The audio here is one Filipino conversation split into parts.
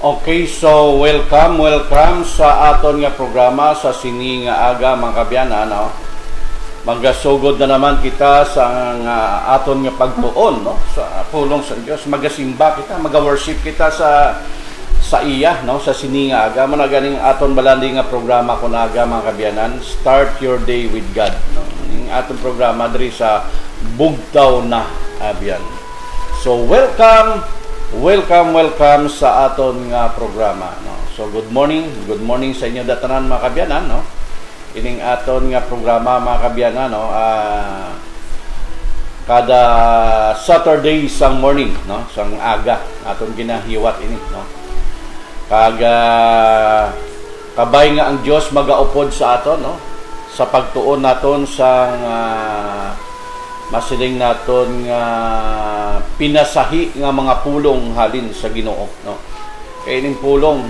Okay, so welcome sa aton nga programa sa sini nga aga mga kabyanan, no? Magasugod na naman kita sa aton nga pagtuon, no? Sa pulong sa Dios, magasimba kita, maga-worship kita sa iya, no? Sa sini nga aga, man ganing aton balandi nga programa kun aga mga kabyanan, Start Your Day with God, no? Ning aton programa diri sa Bugtaw na Abyan. So welcome sa aton nga programa, no. So good morning sa inyo datanan mga kabyanan, no. Ining aton nga programa mga kabyanan, no, kada Saturday sang morning, no, sang aga aton ginahiwat ini, no. Kabay nga ang Dios magaupod sa aton, no, sa pagtuon naton sang masiling naton nga pinasahi nga mga pulong halin sa Ginoo, no. Kay ining pulong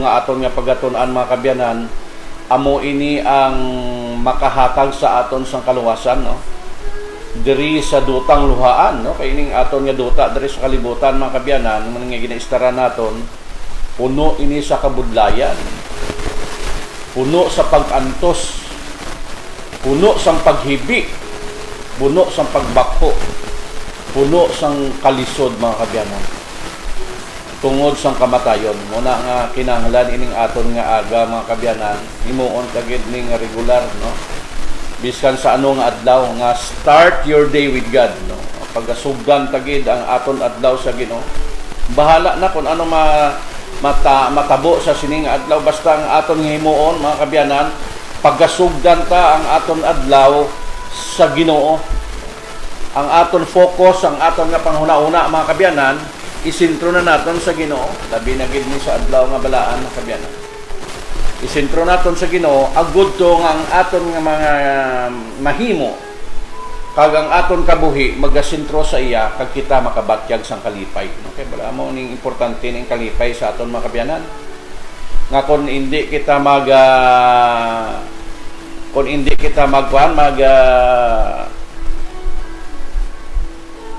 nga aton nga pagatun-an mga kabyanan, amo ini ang makahatag sa aton sang kaluwasan, no. Diri sa dutang luhaan, no, kay ining aton nga duta diri sa kalibutan mga kabyanan, man nga ginaistara naton, puno ini sa kabudlayan, puno sa pag-antos, puno sang paghibi, puno sang pagbako, puno sang kalisod mga kabyanan, tungod sang kamatayon. Muna nga kinahanglan ining aton nga aga mga kabyanan, himuon kagid ning regular, no, biskan sa ano nga adlaw nga start your day with God, no. Pagasugdan tagid ang aton adlaw sa Ginoo, bahala na kung ano matabo sa sining adlaw, basta ang aton nga himuon mga kabyanan, pagasugdan ta ang aton adlaw sa Ginoo. Ang aton focus, ang aton nga panghuna-una mga kabyanan, isintro na naton sa Ginoo. Labi na gid ni sa adlaw nga balaan mga kabyanan, isintro naton sa Ginoo. Agud to nga ang aton nga mga mahimo kag ang aton kabuhi magasintro sa iya, kag kita makabatyag sang kalipay, no? Kay bala mo ning importante ning kalipay sa aton mga kabyanan, nga kung hindi kita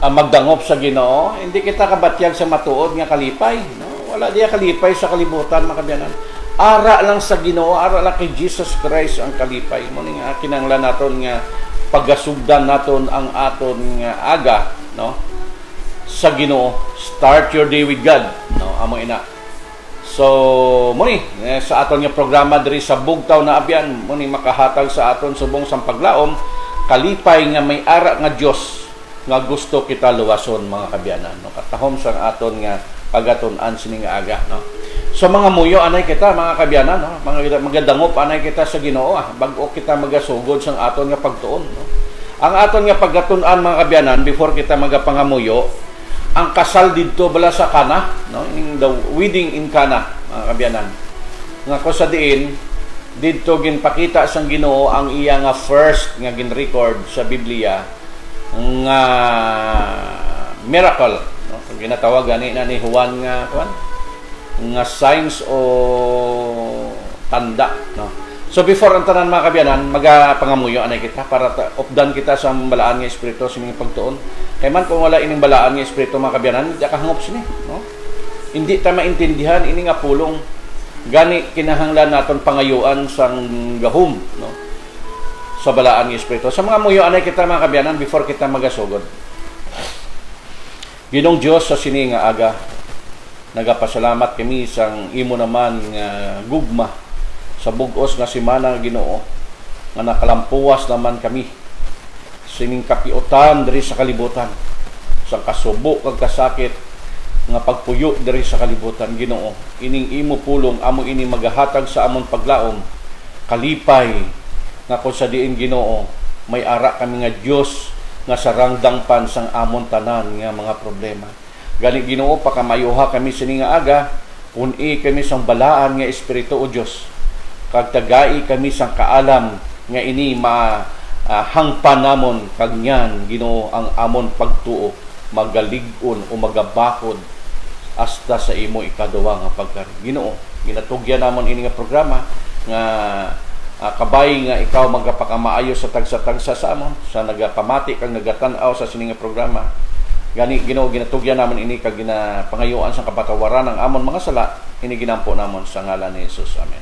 magdangop sa Ginoo, hindi kita kabatyag sa matuod nga kalipay, no? Wala diya kalipay sa kalibutan mga kabyanan. Ara lang sa Ginoo, ara lang kay Jesus Christ ang kalipay. Mo ning kinahanglan naton nga paggasugdan naton ang aton nga aga, no, sa Ginoo. Start your day with God, no, amo ina. So muni sa aton nga programa diri sa Bugtaw na Abyan, muni makahatag sa aton subong sang paglaom kalipay nga may ara nga Dios nga gusto kita luwason mga kabyanan, no. Katahom sang aton nga pagatun-an sining aga, no. So mga muyo anay kita mga kabyanan, no, mga magadangop anay kita sa Ginoo, bag-o kita magasugod sang aton nga pagtuon, no. Ang aton nga pagatun-an mga kabyanan, before kita magapangamuyo, ang kasal didto bala sa Kana, no, in the wedding in Kana mga kabyanan, nga ko sa diin didto ginpakita sang Ginoo ang iya nga first nga ginrecord sa Biblia nga miracle, no, ginatawag gani na ni Juan nga signs o tanda, no. So before ang tanan mga kabyanan, magapangamuyo anay kita para updan kita sa balaan nga espiritu sa mga pagtuon. Kay man kung wala ining balaan nga espiritu mga kabyanan, di ka hangop sini, no. Hindi ta maintindihan ini nga pulong gani kinahanglan naton pangayuan sang gahom, no, sa balaan nga espiritu. Sa mga muyo anay kita mga kabyanan, before kita magasugod. Ginong Dios sa sini nga aga, nagapasalamat kami sang imo naman nga gugma sa bug-os nga semana Ginoo, nga nakalampuwas naman kami sining kapiutan diri sa kalibutan, sa kasubo kag kasakit nga pagpuyo diri sa kalibutan. Ginoo, ining imo pulong amo ini magahatag sa amon paglaom kalipay nga kung sa diin Ginoo may ara kami nga Dios nga sarangdangpan sang amon tanan nga mga problema. Gani Ginoo, pakamayuha kami sini nga aga, pun-i kami sang balaan nga espiritu o Dios, kag tagai kami sang kaalam nga ini hangpan namon, kag nyan Ginoo ang amon pagtuo magalig-on o magabakod hasta sa imo ikaduwa nga pagkari. Ginoo, ginatugyan namon ini nga programa nga kabay nga ikaw magapakamaayo sa tagsa-tagsa sa amon, sa nagakamati kag nagatan-aw sa sining nga programa. Gani Ginoo ginatugyan namon ini kag ginapangayuan sa kapatawaran ng amon mga sala, ini ginampo namon sa ngalan ni Jesus. Amen.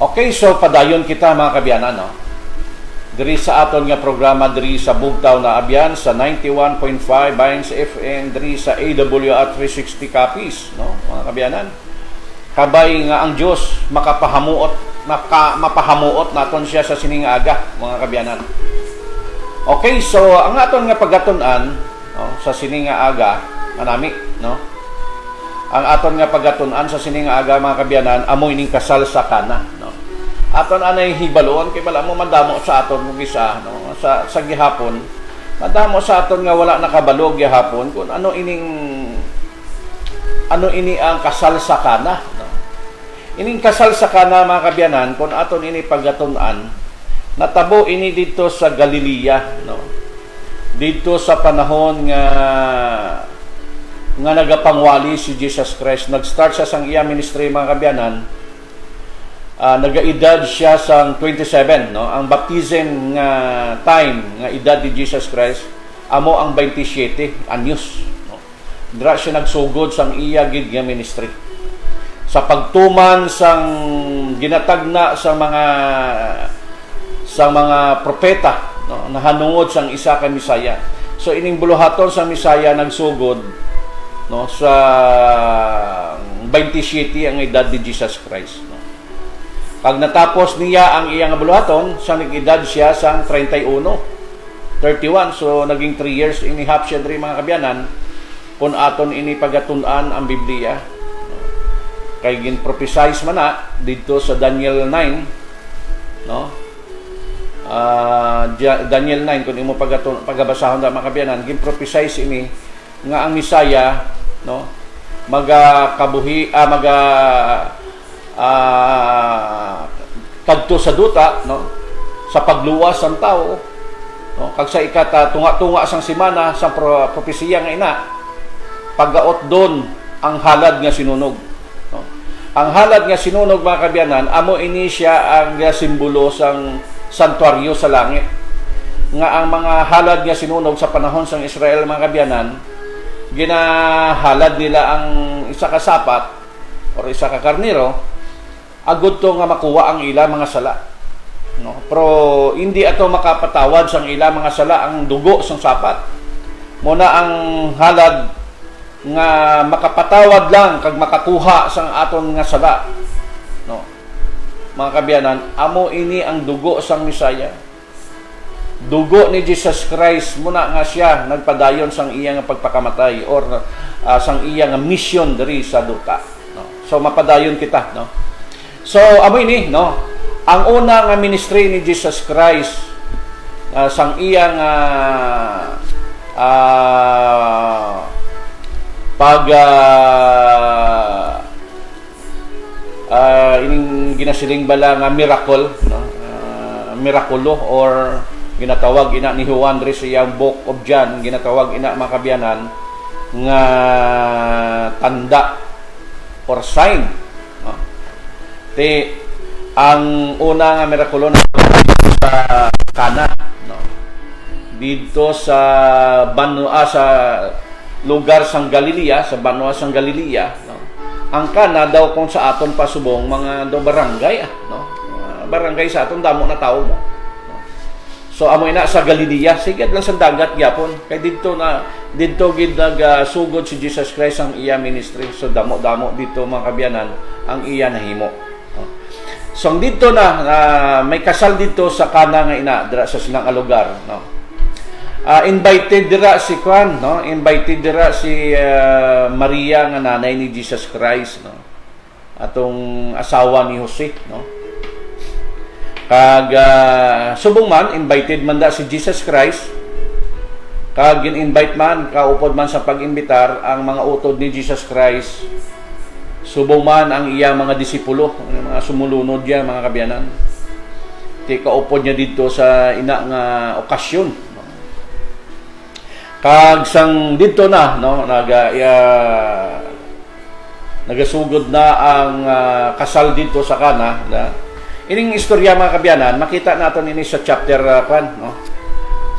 Okay, so padayon kita mga kabyanan, no? Diri sa aton nga programa diri sa Bugtaw na Abyan sa 91.5 Binds FM diri sa AWR 360 copies, no? Mga kabyanan. Kabay nga ang Dios mapahamuot naton siya sa sining aga, mga kabyanan. Okay, so ang aton nga pagatunan, no, sa sining nga aga manami, no? Ang aton nga pagatunan sa sining nga aga, mga kabyanan, amoy ning kasal sa kana, no? Aton anay hibalon kay bala mo madamo sa aton mong isa, no? Sa gihapon madamo sa aton nga wala nakabalog gihapon kung ano ini ang kasal sa kana, no? Ining kasal sa kana, mga kabyanan, kung aton ini pagatunan, natabo ini dito sa Galilea, no? Dito sa panahon nga nagapangwali si Jesus Christ. Nag-start siya sang iya ministry, mga kabyanan. Nagaedad siya sang 27, no? Ang baptism nga time nga edad ni Jesus Christ amo ang 27 anyos, no? Dira siya nagsugod sang iya gid nga ministry. Sa pagtuman sang ginatagna sa mga propeta, no, nahanungod sang isa ka Misaya. So ining buluhaton sa Misaya nagsugod, no, sa 27 ang edad ni Jesus Christ, no. Pag natapos niya ang iyang buluhaton, sa nag-edad siya sang 31. So naging 3 years inihap siya diri, mga kabyanan, kung aton ini pagatunan ang Biblia, no. Kay gin-prophesize man na dito sa Daniel 9, no. Daniel 9, kung imo pagabasahon da, mga kabyanan, gin-prophesize ini nga ang Misaya, no, kadto sa duta, no, sa pagluwas sang tao, no, kag sa tunga-tunga sang semana sang propesiya nga ina paggaot don ang halad nga sinunog, no. Ang halad nga sinunog, mga kabyanan, amo ini siya ang simbolo sang santuaryo sa langit, nga ang mga halad nga sinunog sa panahon sang Israel, mga kabyanan, ginahalad nila ang isa ka sapat o isa ka karniro agud to nga makuha ang ila mga sala, no. Pero hindi ato makapatawad sang ila mga sala ang dugo sang sapat. Muna ang halad nga makapatawad lang kag makakuha sang aton nga sala, no. Mga kabyanan, amo ini ang dugo sang Misaya. Dugo ni Jesus Christ muna nga siya nagpadayon sang iyang pagpakamatay or sang iyang mission diri sa duta, no. So mapadayon kita, no. So amo ini, no, ang una nga ministry ni Jesus Christ sang iyang ining ginasiling bala nga miracle, no, mirakulo or ginatawag ina ni Juan diri sa iyang Book of John, ginatawag ina, mga kabyanan, nga tanda or sign, no. Ang una nga mirakulo na sa Kana, no, dito sa sa lugar sang Galilea, sa Banwa sang Galilea, no. Ang Kana daw kung sa aton pasubong mga do barangay, no, barangay sa aton damo na tawo mo. So amo ina sa Galilea, sigad lang sa dagat gyapon. Kay dito gid nagsugod si Jesus Christ ang iya ministry. So damo-damo dito, mga kabyanan, ang iya nahimo. So dito may kasal dito sa Kana nga ina dira sa silang lugar, no. Invited dira si Juan, no. Invited dira si Maria nga nanay ni Jesus Christ, no. Atong asawa ni Jose, no. Kag subong man invited man da si Jesus Christ, kag gin-invite man kaupod man sa pag-imbitar ang mga utod ni Jesus Christ, subong man ang iya mga disipulo, mga sumulunod niya, mga kabyanan, ti kaupod niya dito sa ina nga okasyon, no? Kag sang dito na, no, nagasugod na ang kasal dito sa Kana, na ining istorya, mga kabyanan, makita natin ini sa chapter 1, no?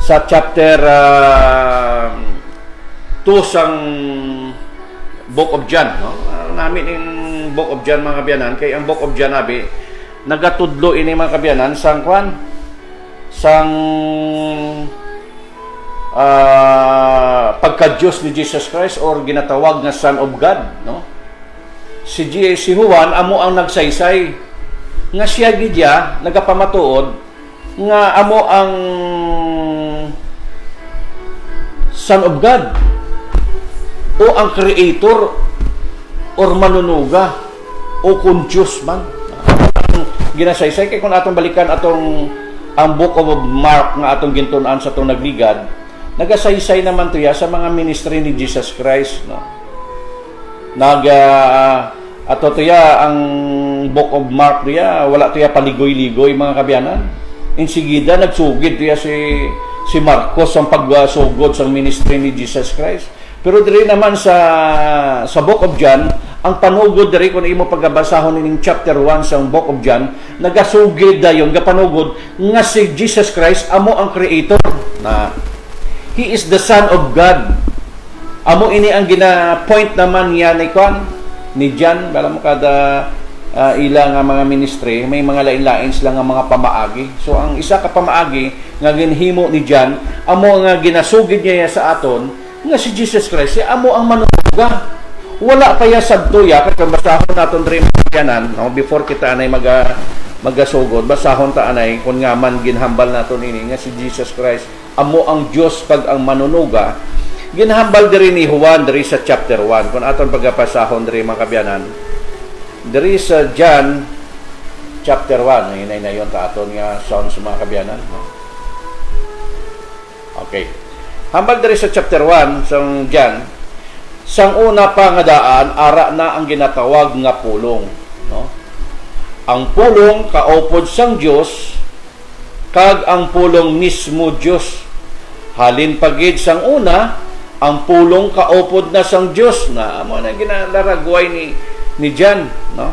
Sa chapter to sang Book of John, no? Namin in Book of John mga kabyanan, kay ang Book of John abi nagatudlo ini mga kabyanan sang kwan sang pagka-Diyos ni Jesus Christ or ginatawag nga Son of God, no? Si Juan amo ang nagsaysay nga siya gidya nagapamatuod nga amo ang Son of God o ang creator or manunuga o kung Diyos man. Ginasaysay kay kung atong balikan atong ang Book of Mark nga atong gintunan sa itong nagligad, nagasaysay naman to ya sa mga ministry ni Jesus Christ, no? Ato to ya ang Book of Mark to ya, wala to ya paligoy-ligoy mga kabyanan. Insigida nagsugid to ya si Marcos ang pagsugod sa ministry ni Jesus Christ. Pero diri naman sa Book of John, ang panugod diri kung imo pagbasahon ning chapter 1 sa Book of John, nagasugid dayon gapanugod nga si Jesus Christ amo ang creator, na he is the Son of God. Amo ini ang gina-point naman niya ni John, bala mo kada ilang nga mga ministry, may mga lain-lain sila nga mga pamaagi. So ang isa ka pamaagi nga ginhimo ni John, amo nga ginasugid niya sa aton nga si Jesus Christ, si amo ang manunuga. Wala pa ya sadto ya kay basahon naton diri kanan, no? Before kita anay magasugod, basahon ta anay kun nga man ginhambal naton ini nga si Jesus Christ amo ang Dios pag ang manunuga. Ginhambal diri ni Juan diri sa chapter 1 kun aton pagapasahon diri mga kabyanan. Diri sa John chapter 1, inay na yon ta aton nga sound sa mga kabyanan, no? Okay. Hambal diri sa chapter 1 sa John, sang una pa nga daan ara na ang ginatawag nga pulong, no? Ang pulong kaupod sang Dios kag ang pulong mismo Dios. Halin pagid sang una ang pulong kaupod na sang Dios, na amo na ginalaragway ni John, no?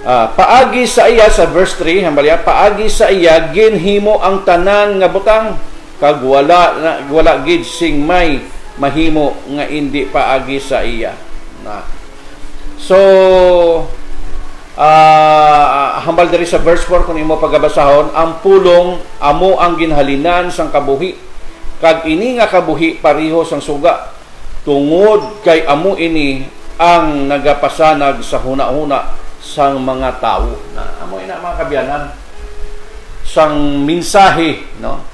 Paagi sa iya sa verse 3, hambalya, paagi sa iya ginhimo ang tanan nga butang kag wala gid sing may mahimo nga indi paagi sa iya, na. So hambal diri sa verse 4 kung imo pagabasahon, ang pulong amo ang ginhalinan sang kabuhi kag ini nga kabuhi pareho sang suga tungod kay amo ini ang nagapasanag sa hunahuna sang mga tao, na amo ina mga kabyanan sang mensahe, no?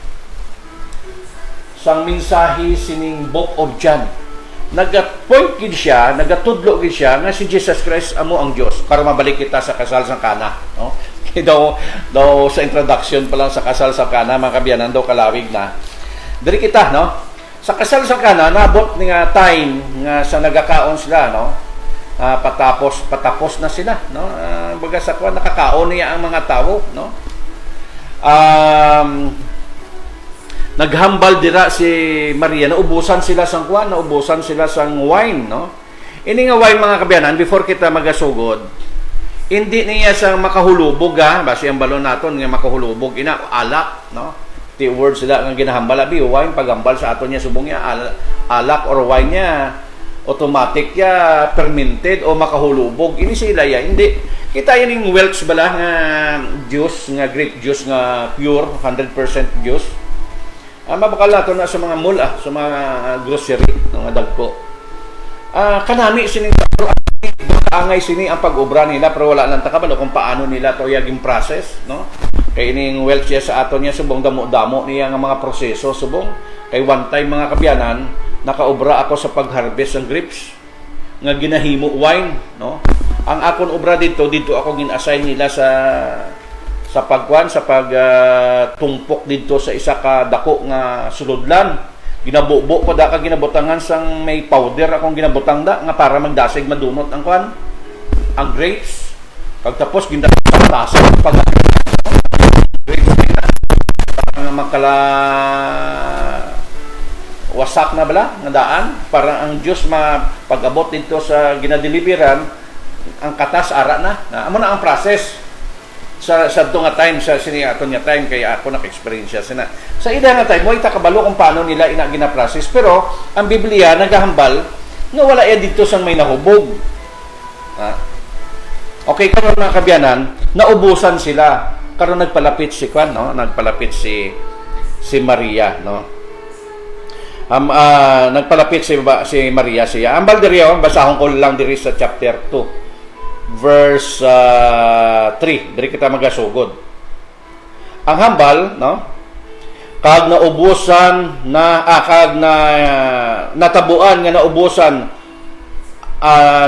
Sang mensahe sining Book of John, nagapoint gid siya, nagatudlo gid siya nga si Jesus Christ amo ang Dios. Para mabalik kita sa kasal sa Kana, no? daw sa introduction pa lang sa kasal sa Kana mga kabyanan, daw kalawig na diri kita, no? Sa kasal sa Kana nabot nga time nga sa nagakaon sila, no? Patapos na sila, no? Baga sa kuan nakakaon niya ang mga tao, no? Naghambal dira si Maria, naubusan sila sang kuan, naubusan sila sang wine, no? Ini nga wine mga kabyanan, before kita magasugod, hindi niya sang makahulubog, basi ang balon naton nga makahulubog, ina alak, no? The word sila nga ginahambal abi wine, paghambal sa aton niya subong niya alak or wine niya automatic ya fermented o makahulubog. Ini sila ya, hindi kita ining Welch bala nga juice, nga grape juice nga pure 100% juice. Mabakal nato na sa mga mall, sa mga grocery, mga dagko. Kanami sining angay sini ang pag-ubra nila, pero wala lang takabalo kung paano nila to yaging process, no? Kay ining Welch ya sa aton niya subong damo-damo niya nga mga proseso subong. Kay one time mga kabyanan, nakaobra ako sa pag-harvest ng grapes nga ginahimo wine, no? Ang akon obra dito ako gin-assign nila sa pagtumpok dito sa isa ka dako nga sulodlan. Ginabubo ko da ka ginabutangan sang may powder akong ginabutang da nga para magdasig madunot ang kwan, ang grapes. Pagtapos gindatasag pag grapes nga makala wasak na bala nga daan para ang Dios mapag-abot dito sa ginadeliveran ang katas ara na amo na ang process. sa to nga time sa siniaton nga time kaya ako naka-experience sina sa ida nga time mo itakabalo kung paano nila ina gina-process, pero ang Biblia nagahambal nga wala ya dito sang may nahubog. Okay, karon mga kabyanan, naubusan sila. Karon nagpalapit si Juan, no? Nagpalapit si Maria, no? Nagpalapit si Maria siya. Ambal diri basahon ko lang diri sa chapter 2 verse 3. Diri kita magasugod. Ang hambal, no? Kag naubusan natabuan nga naubusan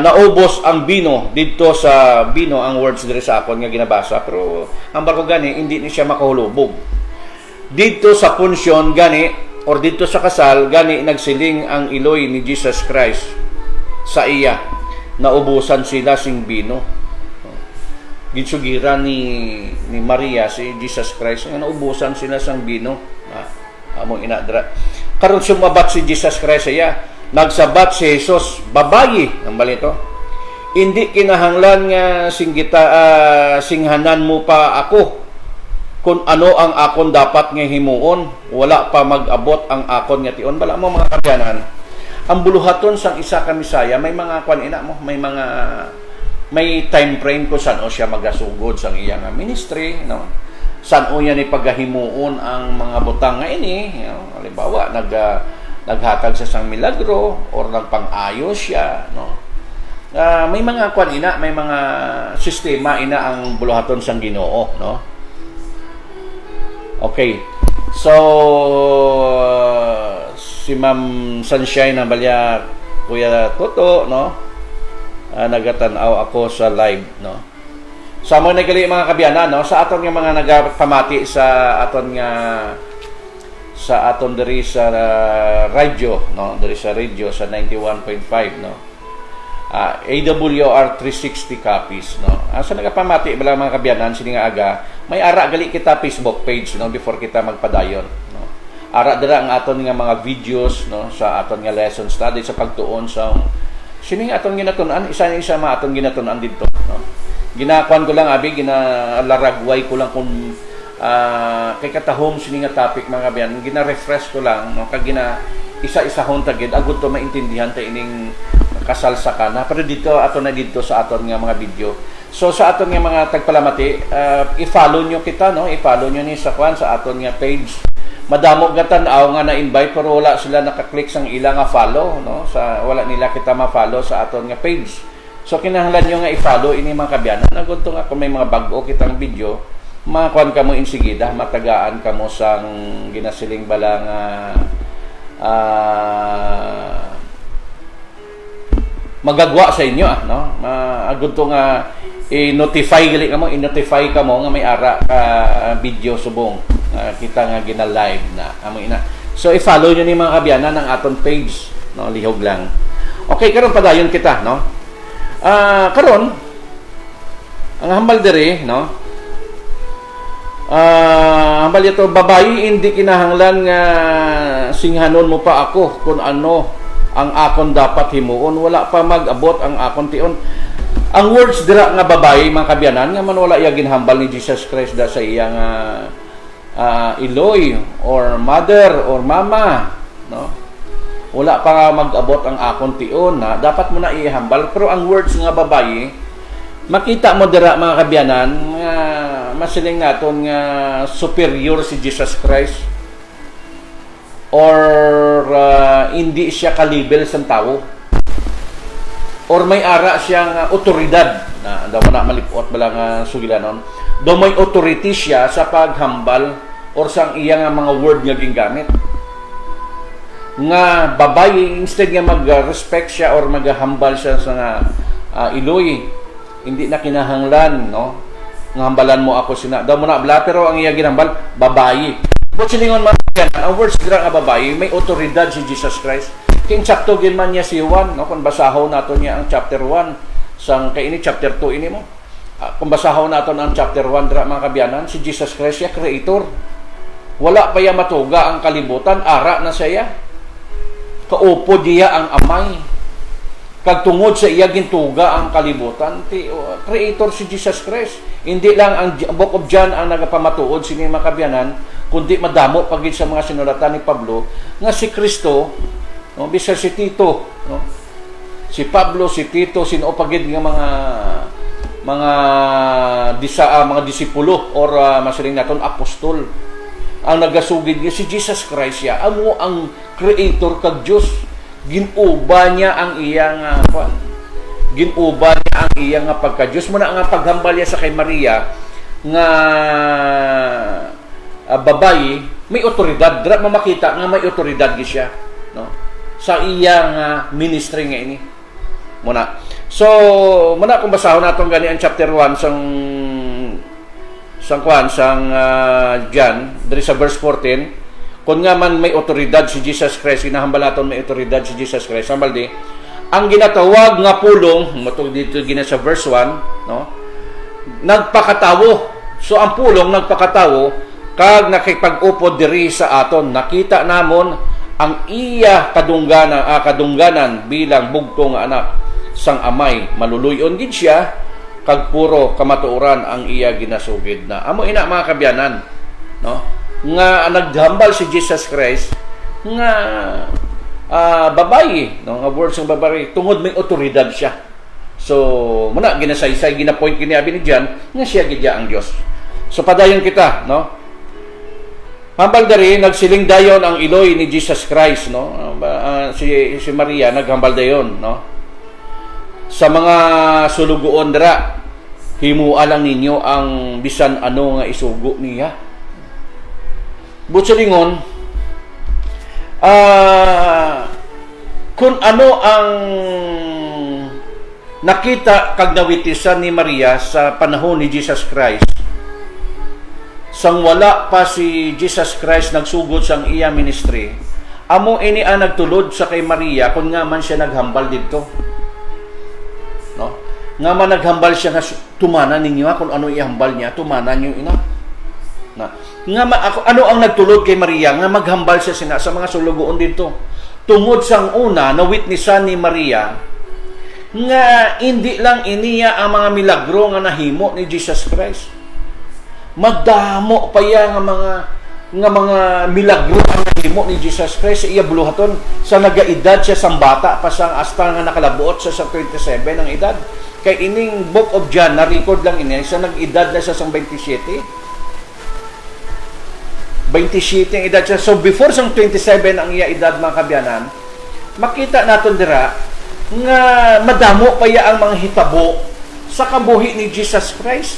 naubos ang bino dito sa bino ang words diri sa akon nga ginabasa, pero ang barko gani hindi ni siya makahulubog dito sa punsyon gani or dito sa kasal gani nagsiling ang iloy ni Jesus Christ sa iya, naubusan sila sing bino. Ginsugiran ni Maria si Jesus Christ nga naubusan sila sang bino. Among inadra karon sumabat si Jesus Christ iya. Nagsabat si Jesus, babayi, ang balito. Hindi kinahanglan nga singhanan mo pa ako kung ano ang akon dapat nga himuon. Wala pa mag-abot ang akon nga tion. Bala mo mga kabyanan, ang buluhaton sang isa ka Misaya, may mga ina mo, may time frame ko saan o siya magasugod sang iyang ministry, no? Saan o niya ni paghahimuon ang mga butang nga ini, halimbawa, naghatag sa sang milagro or nagpang-ayos siya, no? May mga may mga sistema ina ang buluhaton sang Ginoo, no? Okay. So si Ma'am Sunshine na balya Kuya Toto, no? Nagatanaw ako sa live, no? Sa mo nagali mga kabyanan, no? Sa aton nga mga nagapamati sa aton diri sa radyo, no, diri sa radio sa 91.5, no, AWR 360 copies, no. Sa nagapamati bala mga kabyanan sini nga aga may ara gali kita Facebook page, no, before kita magpadayon, no. Ara dira ang aton nga mga videos, no, sa aton nga lesson study sa pagtuon sa sini nga aton ginatun-an, isa ma aton ginatun-an didto, no. Ginakuan ko lang abi ginalaragway ko lang kung kay katahom sini nga topic mga kabyan, gina-refresh ko lang, no, kag isa-isahon tagid agud to maintindihan ta ining kasalsa ka na, pero dito ato na dito sa aton nga mga video. So sa aton nga mga tagpalamati, i-follow nyo kita, no, i-follow nyo ni sa aton nga page. Madamo gatan-aw nga na-invite pero wala sila naka-click sang ila nga follow, no, sa wala nila kita ma-follow sa aton nga page. So kinahanglan nyo nga i-follow ini mga kabyan. Agud to nga kung may mga bag-o kitang video, makakuan ka mo insigida, matagaan ka mo sang ginasiling balang magagwa sa inyo, no? Agud to nga i-notify ka mo nga may ara ka video subong kita nga gina-live na amo ina. So i-follow niyo ni mga kabyanan ang aton page, no, lihog lang. Okay, karon padayon kita, no? Karon ang hambal diri, no? Hambal ito, babayi, hindi kinahanglan nga singhanon mo pa ako kung ano ang akon dapat himuon. Wala pa mag-abot ang akon tion. Ang words dira nga babayi, mga kabyanan, nga man wala iya ginhambal ni Jesus Christ da sa iyang iloy or mother or mama, no? Wala pa nga mag-abot ang akon tion, na dapat mo na ihambal. Pero ang words nga babayi, makita mo dira mga kabyanan nga masiling naton nga superior si Jesus Christ or hindi siya kalibel sa tao or may ara siyang otoridad na daw na malipot bala nga sugilanon, daw may authority siya sa paghambal or sang iya nga mga word nga gingamit nga babae, instead nga mag-respect siya or maghambal siya sa iloy, hindi na kinahanglan, no, nga hambalan mo ako sina daw mo na bla, pero ang iya ginambal babayi. But silingon man yan, ang words dira nga babayi, may otoridad si Jesus Christ. King sakto gin man niya si Juan, no, kung basahon nato niya ang chapter 1 sang kay ini chapter 2 ini mo. Kung basahon nato ang chapter 1 dira mga kabyanan, si Jesus Christ siya creator. Wala pa ya matuga ang kalibutan, ara na siya. Kaupo diya ang amay. kag tungod sa iya gintuga ang kalibutan, creator si Jesus Christ. Hindi lang ang Book of John ang nagapamatuod sini makabyanan, kundi madamo pagid sa mga sinulatan ni Pablo nga si Kristo, no, bisa si Tito, no, si Pablo, si Tito, sino pagid nga mga disipulo or masaling naton apostol ang nagasugid nga si Jesus Christ ya amo ang creator kag Dios. Ginuba niya ang iyang ginuba niya ang iyang pagka-Diyos mo na nga paghambal niya sa kay Maria nga babayi, may otoridad dra mamakita nga may otoridad gi siya, no, sa iyang ministry nga ini muna. So muna kung basahon naton gani ang chapter 1 sang John diri sa verse 14. Kung nga man may otoridad si Jesus Christ, hinahambal naton may otoridad si Jesus Christ. Hambal di, ang ginatawag nga pulong, matug dito gina sa verse 1, no? Nagpakatawo. So ang pulong nagpakatawo kag nakipag-upod diri sa aton. Nakita namon ang iya kadungganan bilang bugtong nga anak sang amay. Maluluyon gid siya kag puro kamatuoran ang iya ginasugid na. Amo ina mga kabyanan, no? Nga naghambal si Jesus Christ nga babayi, no, nga words ng babayi tungod may otoridad siya. So muna ginasaysay ginapoint kini abi ni John nga siya gidya ang Dios. So padayon kita, no, hambal dari nagsiling dayon ang iloy ni Jesus Christ, no, si Maria naghambal dayon, no, sa mga sulugoon dira, himua lang ninyo ang bisan ano nga isugo niya. Butsalingon, kung ano ang nakita kag nawitisan ni Maria sa panahon ni Jesus Christ, sang wala pa si Jesus Christ nagsugod sang iya ministry, amo ini ang nagtulod sa kay Maria kung nga man siya naghambal dito, no, nga man naghambal siya nga tumana ninyo kung ano ihambal niya, tumana niyo ina na nga ano ang nagtulod kay Maria nga maghambal siya sa mga sulugoon dito tungod sang una na witnessan ni Maria nga hindi lang iniya ang mga milagro nga nahimo ni Jesus Christ, madamo pa ya nga mga milagro ang nahimo ni Jesus Christ sa iya buluhaton sa nagaedad siya sang bata pa sang hasta nga nakalabuot sa 27 ang edad. Kay ining Book of John na record lang ini sa nag-edad na siya sang 27 ang edad siya. So before sang 27 ang iya edad mga kabyanan, makita naton dira nga madamo pa ya ang mga hitabo sa kabuhi ni Jesus Christ.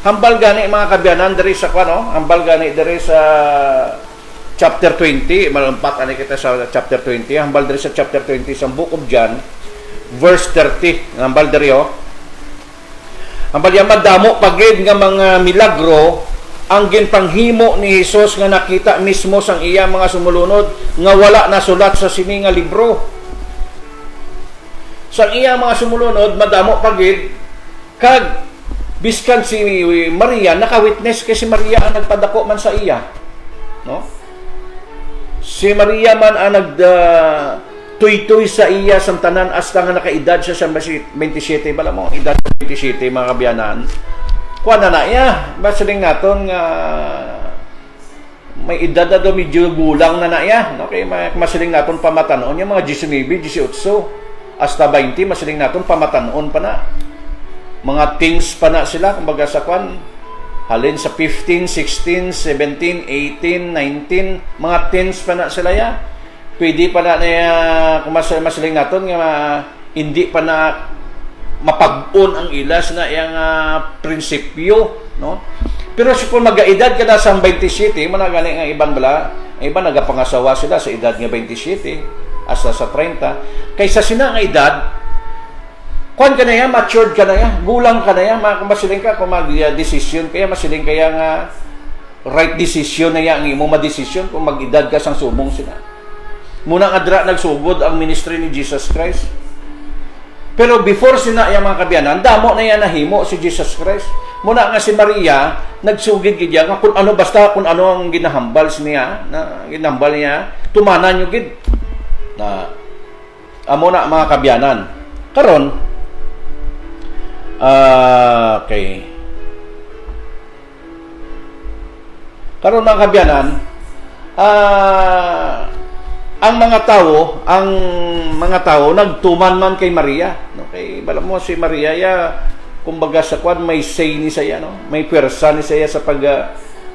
Hambal gani mga kabyanan diri sa hambal gani diri sa chapter 20, malampat ani kita sa chapter 20, hambal diri sa chapter 20 sa Book of John verse 30, hambal diri hambal ya madamo pagid nga mga milagro ang ginpanghimo ni Jesus nga nakita mismo sang iya mga sumulunod nga wala nasulat sa sini nga libro. Sang iya mga sumulunod madamo pagid kag biskan si Maria naka-witness kay si Maria ang nagpadako man sa iya, no? Si Maria man ang tuy-tuy sa iya sang tanan hasta nga nakaedad siya sa 27 bala mo edad 27 mga kabyanan. Kuha na iya, masaling naton nga may edad na medyo gulang na iya, no? Kaya masaling naton pamatanon yung mga 19, 18 hasta 20 masaling naton pamatanon pa na. Mga teens pa na sila, kumbaga sa halin sa 15, 16, 17, 18, 19, mga teens pa na sila ya. Pwede pa na kung masaling naton nga hindi pa na mapag-on ang ilas na iyang prinsipyo, no? Pero kung mag-edad ka na sa 27, managani nga iban bala, iba nagapangasawa sila sa edad nga 27 hasta sa 30. Kaysa sina nga edad, kuan ka na yan, matured ka na yan, gulang ka na yan, masiling ka kung mag-decision kaya, masiling kaya nga right decision na yan ang imo ma-decision kung mag-edad ka sang sumong sila. Muna nga dra nagsugod ang ministry ni Jesus Christ. Pero before sina yung mga kabyanan, damo na yan nahimo si Jesus Christ. Muna nga si Maria, nagsugid gid nga kung ano basta kung ano ang ginahambal niya, tumana niyo gid. Na amo na mga kabyanan. Karon, okay. Karon mga kabyanan, ang mga tao nagtuman man kay Maria, no? Kay bala mo si Maria kumbaga sa kwan may say ni saya, no? May pwersa ni saya sa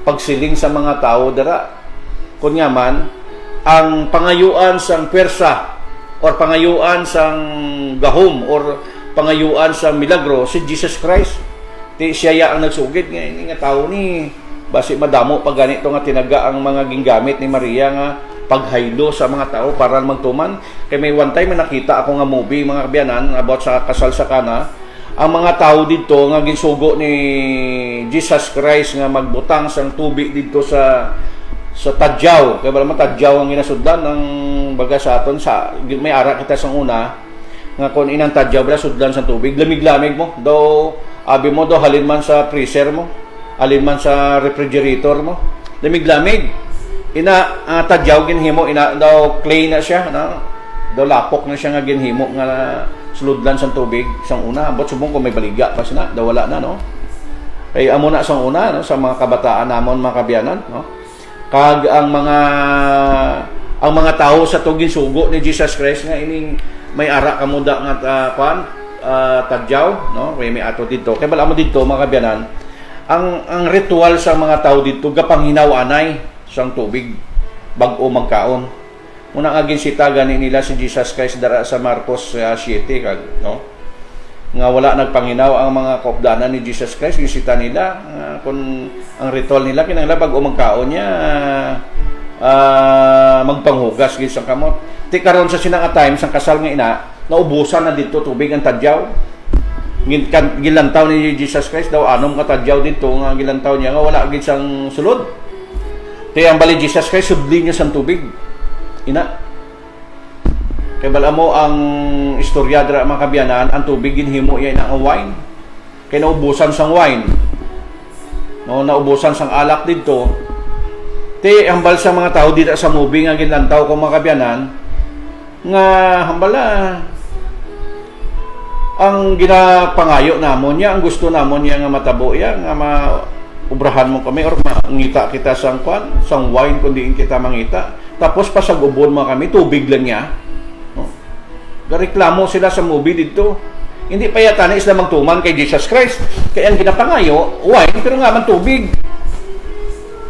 pagsiling sa mga tao dara. Kunya man ang pangayuan sang pwersa or pangayuan sang gahom or pangayuan sa milagro si Jesus Christ. Ti siya ang nagsugid nga tao ni basi madamo pag ganito nga tinaga ang mga gingamit ni Maria nga paghaylo sa mga tao para magtuman. Kay may one time nakita ako nga movie mga kabyanan about sa kasal sa Kana. Ang mga tao dito nga ginsugo ni Jesus Christ nga magbutang sang tubig dito sa tadyaw. Kaya ba naman tadyaw ang ginasudlan ng baga sa aton sa may ara kita sang una nga kung inang tadyaw bala sudlan sa tubig lamig-lamig mo daw abi mo daw halin man sa freezer mo halin man sa refrigerator mo lamig-lamig ina tadyaw ginhimo ina daw clay na siya no? Daw lapok na siya nga ginhimo nga suludlan sa tubig sang una ambot subong kung may baliga pa sina daw wala na no kay amo na sang una no sa mga kabataan namon mga kabyanan no kag ang mga tao sa tugin sugo ni Jesus Christ nga ining may ara kamuda nga tadyaw no kay may ato dito kay bala mo dito mga kabyanan ang ritual sa mga tao dito gapanghinaw anay sang tubig bag-o magkaon. Muna nga ginsita gani nila si Jesus Christ dara sa Marcos 7 kag no. Nga wala nagpanginaw ang mga kaupdanan ni Jesus Christ ginsita nila kung ang ritual nila kinahanglan bag-o magkaon niya magpanghugas gid sang kamot. Ti karon sa sinang time sang kasal nga ina naubusan na dito tubig ang tadyaw. Gilantaw ni Jesus Christ daw anom ka tadyaw dito nga gilantaw niya nga wala gid sang sulod. Kaya ang bali Jesus Christ sudli niya sa tubig. Ina. Kaya bala mo ang istorya dira mga kabyanan, ang tubig ginhimo yan ang wine. Kaya naubusan sang wine. No, naubusan sang alak dito. Ti hambal sa mga tao dito sa movie nga ginlantaw ko mga kabyanan nga hambala ang ginapangayo namon niya, ang gusto namon niya nga matabo ya nga ubrahan mo kami or mangita kita sang kwan, sang wine kundi kita mangita. Tapos pasagubon mo kami, tubig lang niya. No? Gareklamo sila sa movie dito. Hindi pa yata na sila magtuman kay Jesus Christ. Kaya ang ginapangayo, wine, pero nga man tubig.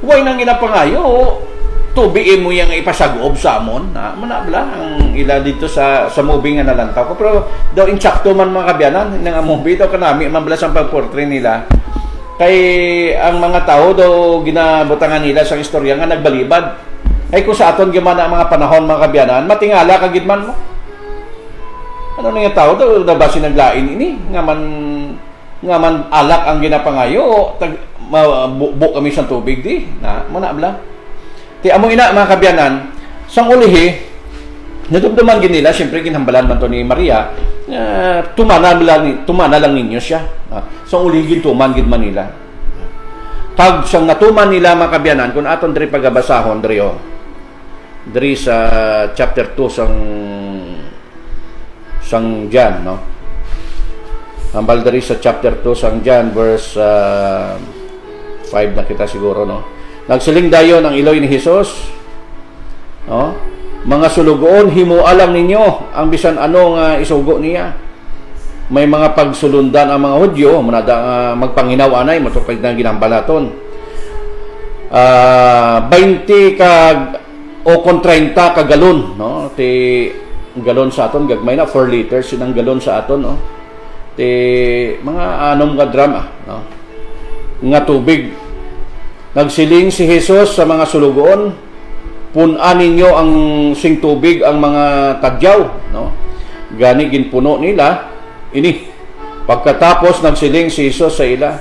Wine ang ginapangayo, tubigin mo yung ipasagob sa amon. Manabla ang ila dito sa movie nga nalantaw ko. Pero daw insakto man mga kabyanan, nga movie daw kanami, mablas ang pagportray nila. Kay ang mga tao daw ginabutangan nila sa istorya nga nagbalibad. Ay kung sa aton gimana ang mga panahon mga kabyanan, matingala kagid man mo. Ano nga tao daw nabasi naglain ini nga man alak ang ginapangayo mabubo kami sa tubig di na manabla. Ti amo ina mga kabyanan, sang ulihi nadumduman gid nila syempre ginhambalan man to ni Maria. Tumana lang ninyo siya. So uligid tuman gid Manila. Tag sang natuman nila mga kabyanan kun aton diri pagabasahon diri sa chapter 2 sang John no. Hambal diri sa chapter 2 sang John verse 5 na kita siguro no. Nagsiling dayon ang iloy ni Hesus no. Mga sulugoon, himuan lang ninyo ang bisan ano nga isugo niya. May mga pagsulundan ang mga Hudyo, manada magpanginaw anay, matupad na ginambalaton. 20 o 30 ka galon, no? Ti galon sa aton, gagmay na 4 liters sinang galon sa aton, no? Ti mga anom ka drum, no? Nga tubig. Nagsiling si Jesus sa mga sulugoon, punan ninyo ang sing tubig ang mga tadyaw no gani ginpuno nila ini pagkatapos nagsiling si Jesus sa ila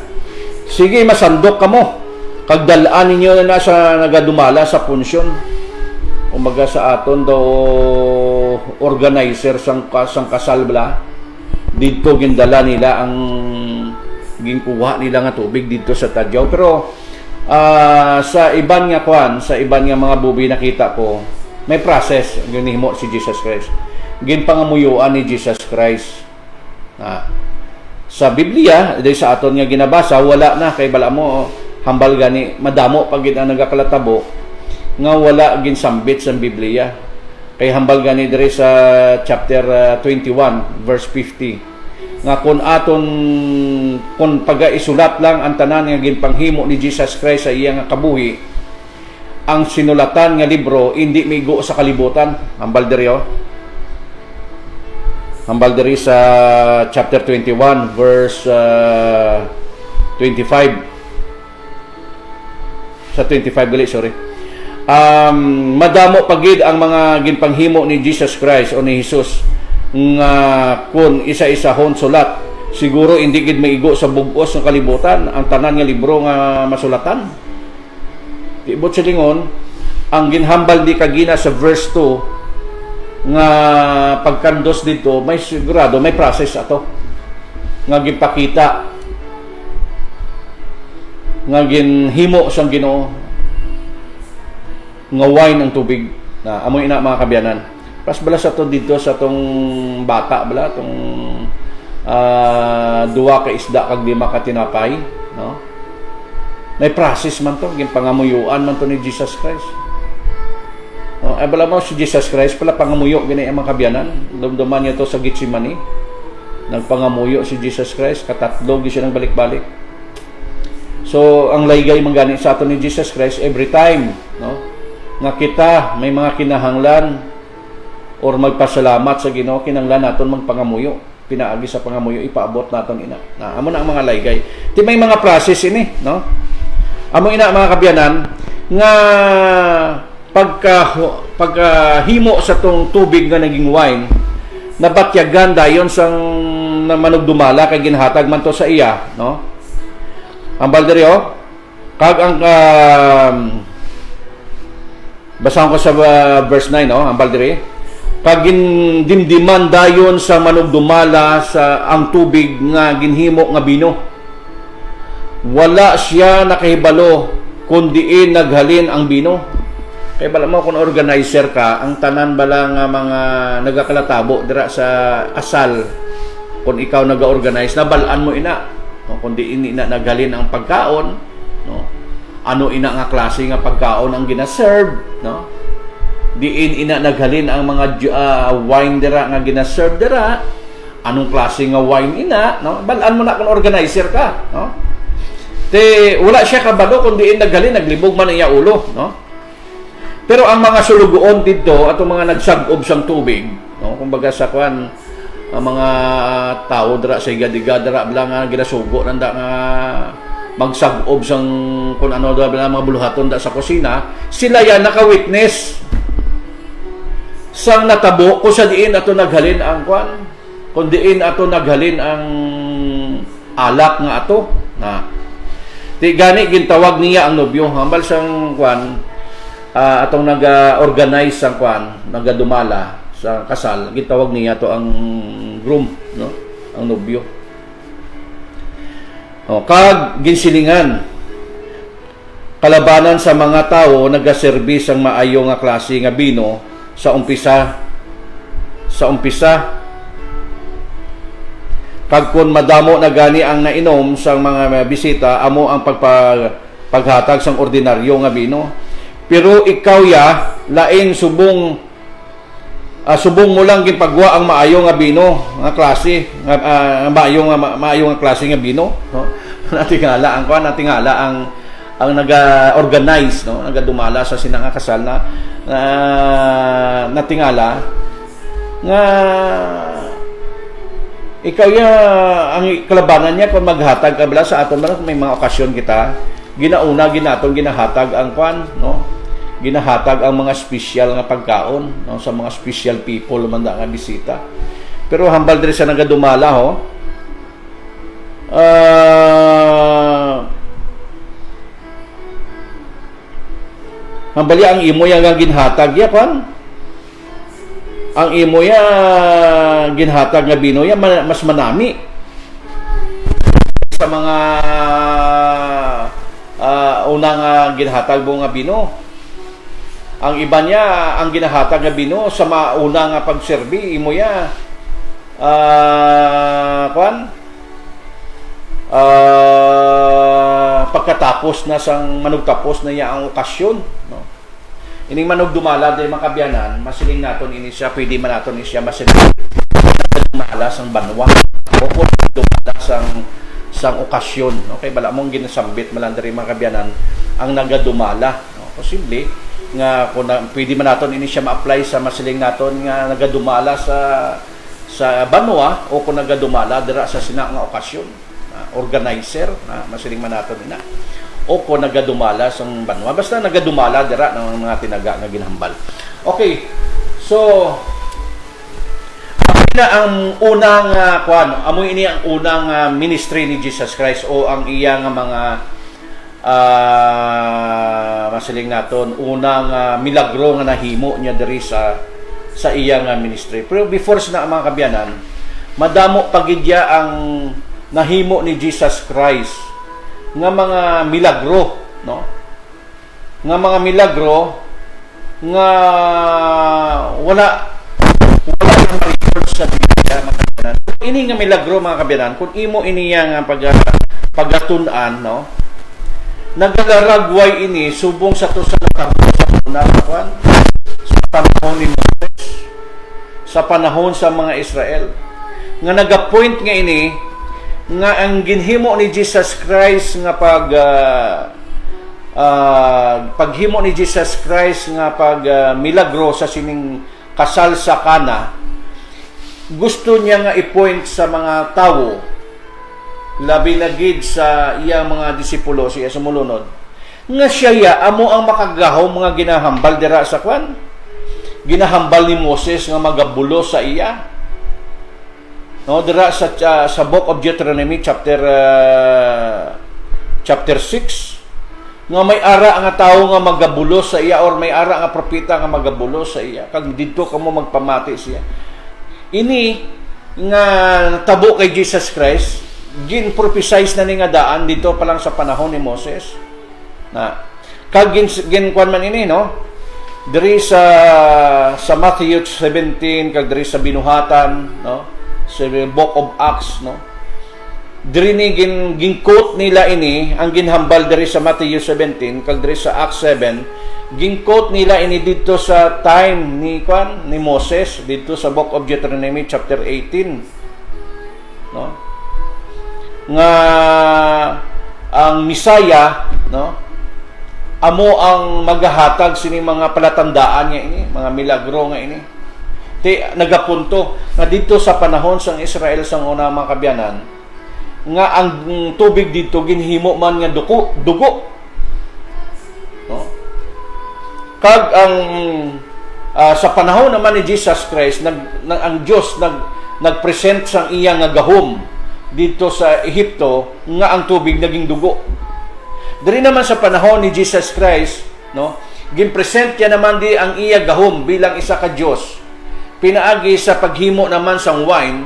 sige masandok kamo kag dalaan ninyo na sa nagadumala sa punsyon umaga sa aton daw organizer sang kasal bala dito gindala nila ang ginkuha nila nga tubig dito sa tadyaw pero sa iban nga mga bubi nakita ko may process ginhimo si Jesus Christ ginpangamuyuan ni Jesus Christ. Sa Biblia, dahil sa aton nga ginabasa, wala na kay bala mo hambal gani madamo pag gid ang nagakalatabo nga wala ginsambit sa Biblia. Kay hambal gani diri sa chapter 21 verse 50 nga kung pagaisulat lang ang tanan nga ginpanghimo ni Jesus Christ sa iyang kabuhi, ang sinulatan nga libro hindi migo sa kalibutan. Hambal diri sa chapter 21 verse 25. Sa 25 gali, sorry. Madamo pagid ang mga ginpanghimo ni Jesus Christ o ni Jesus nga kun isa-isahon sulat, siguro hindi gid maigo sa bug-os ng kalibutan ang tanan nga libro nga masulatan. Tibot sa lingon, ang ginhambal di kagina sa verse 2 nga pagkandos dito, may sigurado may process ato nga gipakita nga ginhimo sang Ginoo nga wine ang tubig na amoy na mga kabyanan. Pas bala sa to dito sa tong bata bala tong duwa ka isda kag 5 ka tinapay, no? May process man to, ginpangamuyuan man to ni Jesus Christ. Ay bala mo si Jesus Christ pala pangamuyo gini ang mga kabyanan. Dumduman niya to sa Gitsemani. Nagpangamuyo si Jesus Christ, katatlo gi siya nang balik-balik. So ang laygay manggani sa ato ni Jesus Christ every time, no? Nga kita may mga kinahanglan or magpasalamat sa Ginoo, kinahanglan naton magpangamuyo. Pinaagi sa pangamuyo ipaabot naton ina. Amo na ang mga laygay. Ti may mga process ini, no? Amo ina mga kabyanan nga pagkahimo sa tong tubig nga naging wine, nabatyagan dayon sang manugdumala kay ginhatag man to sa iya, no? Ang balderyo kag ang basahan ko sa verse 9, no? Ang balderi kag dimdiman dayon sa manugdumala sa ang tubig nga ginhimo nga bino. Wala siya nakahibalo kundi naghalin ang bino. Kaya bala mo kung organizer ka, ang tanan bala nga mga nagakalatabo dira sa asal, kung ikaw naga-organize, nabalaan mo ina. No, kundi ina naghalin ang pagkaon, no? Ano ina nga klase nga pagkaon ang gina-serve, no? Diin ina naghalin ang mga wine dira nga gina-serve dira. Anong klase nga wine ina, no? Balaan mo na kung organizer ka, no? Wala siya kabalo kundi naghalin, naglibog man iya ulo, no? Pero ang mga sulugoon dito at ang mga nagsagob sang tubig, no, kumbaga sa kwan ang mga tao dira sa igadiga dira bala nga ginasugo nanda nga magsagob sang kun ano dira mga buluhaton da sa kusina, sila yan naka-witness sang natabo kung sa diin ato naghalin ang kwan, kung diin ato naghalin ang alak nga ato na di gani gintawag niya ang nobyo hambal sang kwan. Atong naga-organize sang kwan, nagadumala sa kasal, gitawag niya to ang groom, no? Ang nobyo. Kag ginsilingan kalabanan sa mga tao nagaservis ang maayo nga klase nga bino sa umpisa. Kag kun madamo na gani ang nainom sa mga bisita, amo ang paghatag sang ordinaryo nga bino. Pero ikaw ya, laing subong mo lang gipagwa ang maayo nga bino nga klase, maayo nga klase nga bino, no? Natingala ang naga-organize, no? Nagadumala sa sinang kasal na natingala nga ikaw ya ang kalabanan niya kung maghatag kabla sa aton man may mga okasyon kita ginahatag ang kwan, no? Ginahatag ang mga special nga pagkaon, no, sa mga special people man nga bisita. Pero hambal diri sa nagadumala ho, hambali ang imo yang ginhatag ya kwan. Ang imo ya ginhatag nga bino ya mas manami sa mga unang ginhatag mo nga bino. Ang iba niya, ang ginahatag nga bino sa mauna nga pagserbi, imo ya, pagkatapos na sang manugtapos na iya ang okasyon, no? Ining manog dumala dahil makabyanan, masiling naton ini siya, pwede man naton siya masiling dumala sang banwa, o kung dumala sang okasyon, no? Kay bala mong ginasambit malandari makabyanan ang nagadumala, no? Posible nga kung pwede man naton ini siya ma-apply sa masiling naton nga nagadumala sa banwa o kung nagadumala dira sa sina nga okasyon, organizer na masiling man naton ina o kung nagadumala sa banwa, basta nagadumala dira ng mga tinaga nga ginhambal. Okay, so na ang unang amoy ini ang unang ministry ni Jesus Christ o ang iya nga mga masiling naton unang milagro nga nahimo niya diri sa iya nga ministry. Pero before sa mga kabyanan, madamo pagidya ang nahimo ni Jesus Christ nga mga milagro, no? Nga mga milagro nga wala yung record sa Biblia, mga kabyanan. Ini nga milagro, mga kabyanan, kung imo iniya nga pagatunan, no? Nagalaragway ini subong sa to sa natapos sa unang sa panahon ni Moses, sa panahon sa mga Israel, nga nagapoint nga ini nga ang ginhimo ni Jesus Christ nga paghimo ni Jesus Christ nga milagro sa sining kasal sa Kana, gusto niya nga i-point sa mga tao, labi na gid sa iyang mga disipulo, siya sumulunod, nga siya amo ang makagahaw mga ginahambal dira sa ginahambal ni Moses nga magabulo sa iya, no, dira sa book of Deuteronomy chapter 6, nga may ara nga tawo nga magabulo sa iya or may ara nga propeta nga magabulo sa iya kag didto kamo magpamati siya. Ini nga tabo kay Jesus Christ gin-prophesize na ni nga daan dito pa lang sa panahon ni Moses, na kag gin kuan man ini, no, diri sa Matthew 17 kag diri sa binuhatan, no, sa book of Acts, no, diri ni gin-quote nila ini ang ginhambal diri sa Matthew 17 kag diri sa Acts 7, gin-quote nila ini dito sa time ni Moses dito sa book of Deuteronomy chapter 18, no, nga ang Misaya, no, amo ang maghahatag sini mga palatandaan nga ini, mga milagro nga ini. Nagapunto nga dito sa panahon sang Israel sang una mga kabyanan, nga ang tubig dito ginhimo man nga dugo, no? Kag ang sa panahon naman ni Jesus Christ, ang Dios nagpresent sang iya nga gahom dito sa Ehipto nga ang tubig naging dugo. Diri naman sa panahon ni Jesus Christ, no, ginpresent niya naman di ang iya gahom bilang isa ka Dios, pinaagi sa paghimo naman sang wine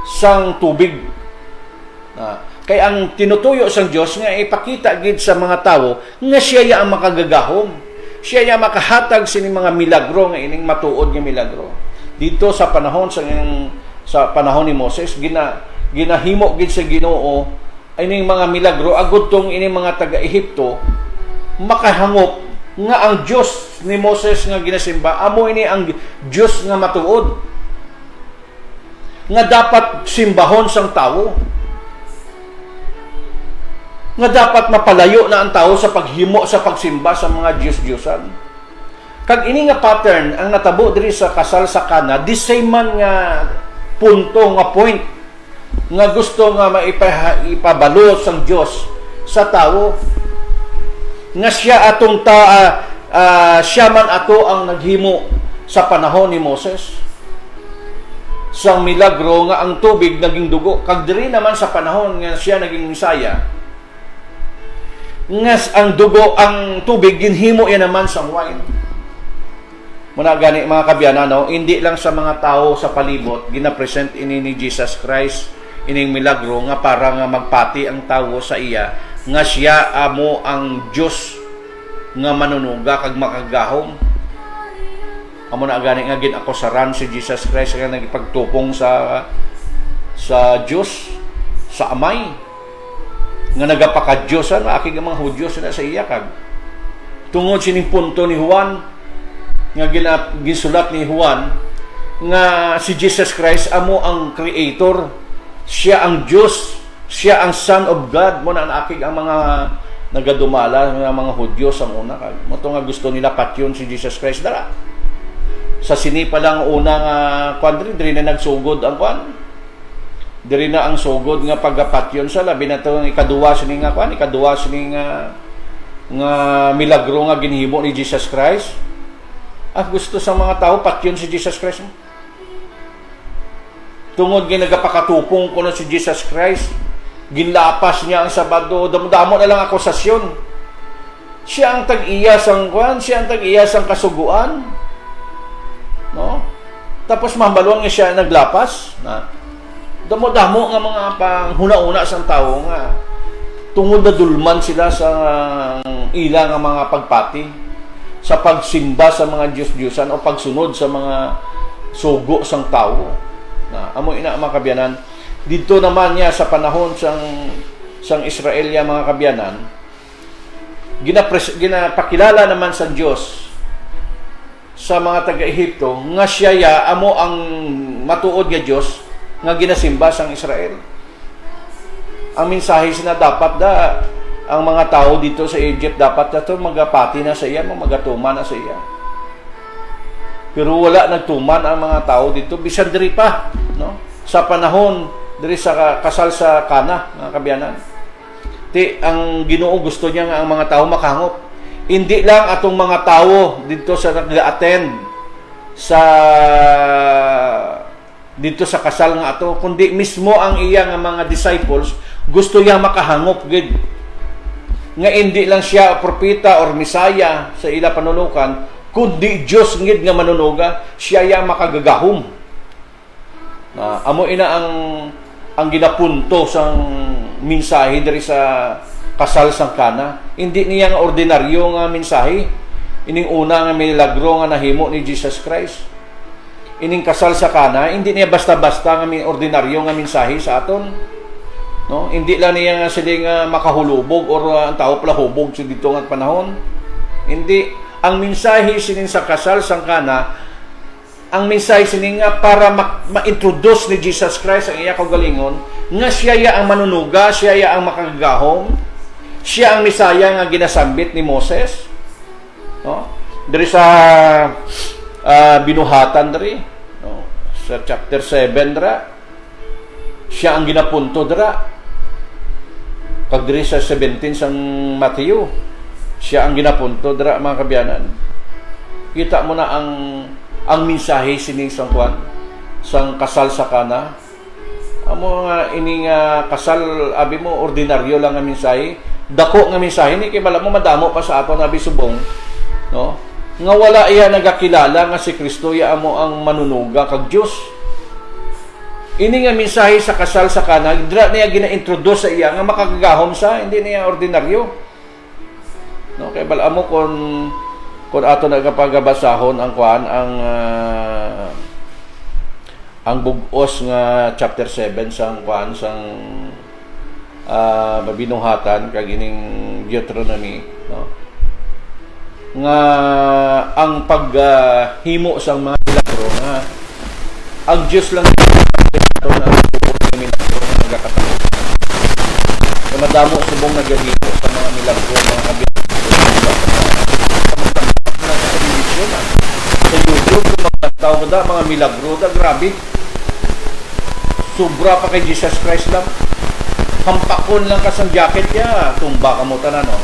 sang tubig. Kay ang tinutuyo sang Dios nga ipakita gid sa mga tawo nga siya ang makagagahom, siya ang makahatag sini mga milagro nga ining matuod nga milagro. Dito sa panahon sa panahon ni Moses, ginahimo gid sa Ginoo ining mga milagro agud tong ining mga taga-Ehipto makahangop nga ang Dios ni Moses nga ginasimba amo ini ang Dios nga matuod nga dapat simbahon sang tawo, nga dapat mapalayo na ang tao sa paghimo sa pagsimba sa mga Diyos-Diyosan. Kag ini nga pattern ang natabo diri sa kasal sa Kana, di same man nga punto nga point nga gusto nga maipabalo sang Dios sa tao, nga siya atong siya man ato ang naghimo sa panahon ni Moses sang milagro nga ang tubig naging dugo, kag diri naman sa panahon nga siya naging Misaya nga ang dugo, ang tubig ginhimo yan naman sang wine. Muna gani mga kabyanan, no, hindi lang sa mga tao sa palibot ginapresent ini ni Jesus Christ ining milagro nga para nga magpati ang tao sa iya nga siya amo ang Dios nga manunuga kag makagahom, Amo na gani nga ginakusaran si Jesus Christ nga nagipagtupong sa Dios, sa Amay, nga nagapakadyosan akig mga Hudyo sila sa iya kag tungod sining punto ni Juan nga gisulat ni Juan nga si Jesus Christ amo ang creator, siya ang Diyos, siya ang Son of God. Mo na akig ang mga nagadumala nga mga Hudyo sa una kag mo nga gusto nila patyon si Jesus Christ dara. Sa sini pa lang unang diri na nagsugod ang diri na ang sugod nga pagapatyon sa labi na to ikaduwa sini nga ikaduwa sini nga milagro nga ginhimo ni Jesus Christ. Gusto sa mga tao patyon si Jesus Christ. Tungod ginagapakatupong kuno si Jesus Christ, ginlapas niya ang Sabado, damo-damo na lang akusasyon. Siya ang tag-iya sang siya ang tag-iya sang kasuguan. No? Tapos mabalwang niya siya naglapas na damo-damo nga mga panghuna-una sang tao nga tungod na dulman sila sa ila nga mga pagpati sa pagsimba sa mga Diyos-Diyosan o pagsunod sa mga sugo sang tao. Na amo ina mga kabyanan dito naman niya sa panahon sang Israel ya mga kabyanan ginapakilala naman sa Dios sa mga taga-Ehipto nga siya amo ang matuod nga Dios nga ginasimba sang Israel. Ang mensahe sina dapat ang mga tao dito sa Egypt dapat magapati na sa iya, magatuman na sa iya. Pero wala nagtuman ang mga tao dito bisan diri pa, no? Sa panahon diri sa kasal sa Kana, mga kabyanan. Ang Ginoo gusto niya nga ang mga tao makahangop. Hindi lang atong mga tao dito sa nag-attend dito sa kasal nga ato, kundi mismo ang iya nga mga disciples gusto niya makahangop gid. Nga hindi lang siya propeta or misaya sa ila panulukan, kundi Dios ngid nga manunuga, siya ya makagagahom. Amo ina ang ginapunto sang mensahe diri sa kasal sang Kana. Hindi niya nga ordinaryo nga mensahe. Ining una nga milagro nga nahimo ni Jesus Christ. Ining kasal sa Kana, hindi niya basta-basta nga ordinaryo nga mensahe sa aton. No? Hindi lang niya nga sila nga makahulubog or ang tao pala hubog sa dito nga panahon. Hindi. Ang mensahe sining sa kasal sang Kana, ang mensahe sining nga para ma-introduce ni Jesus Christ ang iya kaugalingon, nga siya ang manunuga, siya ang makagahom, siya ang Misaya nga ginasambit ni Moses. No? Diri sa binuhatan diri, no? Sa chapter 7 dira, siya ang ginapunto dira. Pag diri sa 17 sang Mateo, siya ang ginapunto dira mga kabyanan. Kita mo na ang mensahe sining sang kasal sa Kana. Amo nga ining kasal abi mo ordinaryo lang nga mensahe, dako nga mensahe ni kay bala mo madamo pa sa aton abi subong, no? Nga wala iya nagakilala nga si Kristo ya amo ang manunuga kag Dios. Ini nga mensahe sa kasal sa Kana, dira niya gina-introduce sa iya nga makagagahom sa, hindi niya ordinaryo. No, kay bala mo kon ato nagapagabasahon ang bugos nga chapter 7 sang binuhatan kag ining Deuteronomy, no? Nga ang paghimo sang mga milagro nga ang Dios lang ito na milagro nga nagakatao. Kaya madamo subong nagahimo sa mga milagro mga kabiyano. Sa YouTube kung magtataw ko mga milagro grabe. Sobra pa kay Jesus Christ lang. Hampakon lang kasang jacket niya, tumba ka mo tanan, no?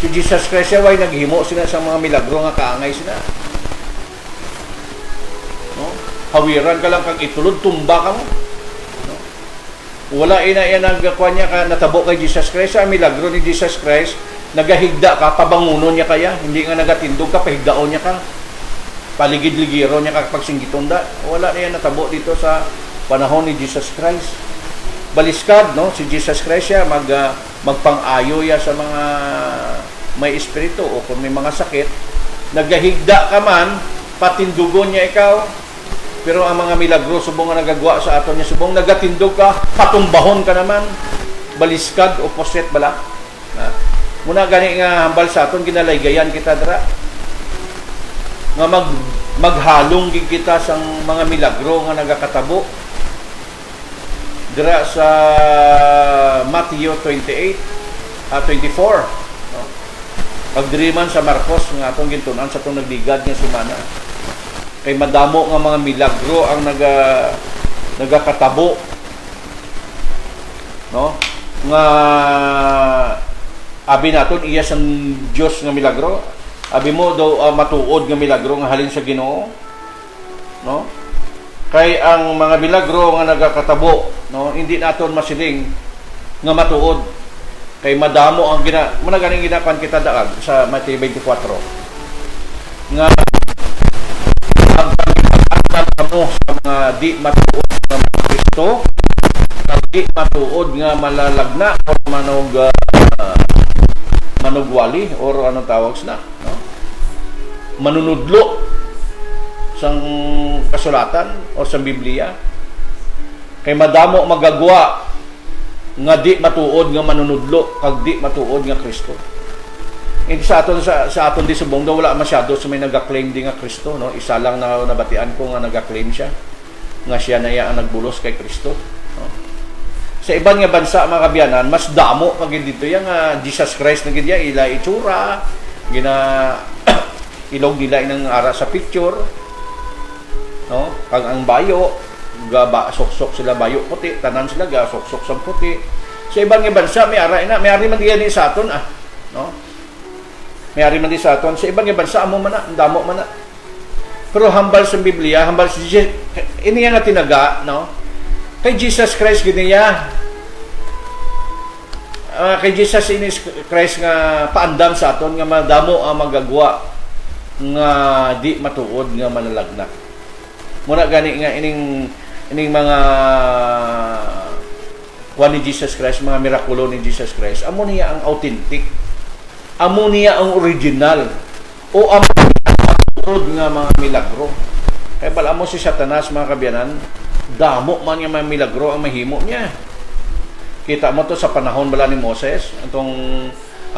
Si Jesus Christ way naghimo sila sa mga milagro nga kaangay sila. No? Hawiran ka lang kag itulod, tumba ka mo. No? Wala ina yan nagkuha niya ka natabo kay Jesus Christ. Ang milagro ni Jesus Christ, nagahigda ka, pabangunon niya kaya. Hindi nga nagatindog ka, pahigdaon niya ka. Paligid-ligiro niya ka pagsinggiton da. Wala na yan natabo dito sa panahon ni Jesus Christ. Baliskad, no? Si Jesus Christ siya magpang-ayo ya sa mga may espiritu o kung may mga sakit, nagahigda ka man, patindugon niya ikaw. Pero ang mga milagro subong nga nagagawa sa aton niya, subong nagatindog ka, patumbahon ka naman, baliskad o poset bala. Muna gani nga hambal sa aton ginalaygayan kita dira. Nga maghalong gid kita sang mga milagro nga nagakatabo. Dira sa Matthew 24. Pagdiriman sa Marcos nga atong gintunan sa atong nagligad nga semana. Kay madamo nga mga milagro ang nagakatabo, no? Nga abi naton iya sang Dios nga milagro. Abi mo daw matuod nga milagro nga halin sa Ginoo, no? Kay ang mga milagro nga nagakatabo, no, hindi naton masiling nga matuod. Kay madamo ang muna ganing ginapan kita daag sa Matthew 24 nga ang pagkakataon mo sa mga di matuod nga mga Kristo, di matuod nga malalagna o manugwali or anong tawag na, no? Manunudlo sang kasulatan o sa Biblia. Kay madamo magagwa nga di matuod nga manunudlo kag di matuod nga Kristo. Hindi sa aton di subong daw wala masyado sa may nagaklaim di nga Kristo, no? Isa lang na nabatian ko nga nagaklaim siya nga siya na ang nagbulos kay Kristo, no? Sa ibang nga bansa mga kabyanan mas damo kag dito yang Jesus Christ na gid ila itsura gina ilog nila inang ara sa picture, no? Kag ang bayo sok-sok sila bayo puti, tanan sila sok-sok sa puti. Sa ibang nga bansa may ari man diyan sa aton no? May-ari man di sa aton. Sa ibang bansa, amo man na, damo man na. Pero hambal sa Biblia, hambal sa Jesus, iniya nga tinaga, no? Kay Jesus Christ, giniya. Kay Jesus Christ nga paandam sa aton, nga madamo ang magagwa, nga di matuod, nga malalagnak. Muna gani nga, ining mga kuha ni Jesus Christ, mga mirakulo ni Jesus Christ, amo niya ang authentic. Amo niya ang original o amo niya ang mga milagro. Kaya bala mo si Satanas mga kabyanan, damo man nga mga milagro ang mahimo niya. Kita mo to sa panahon bala ni Moses,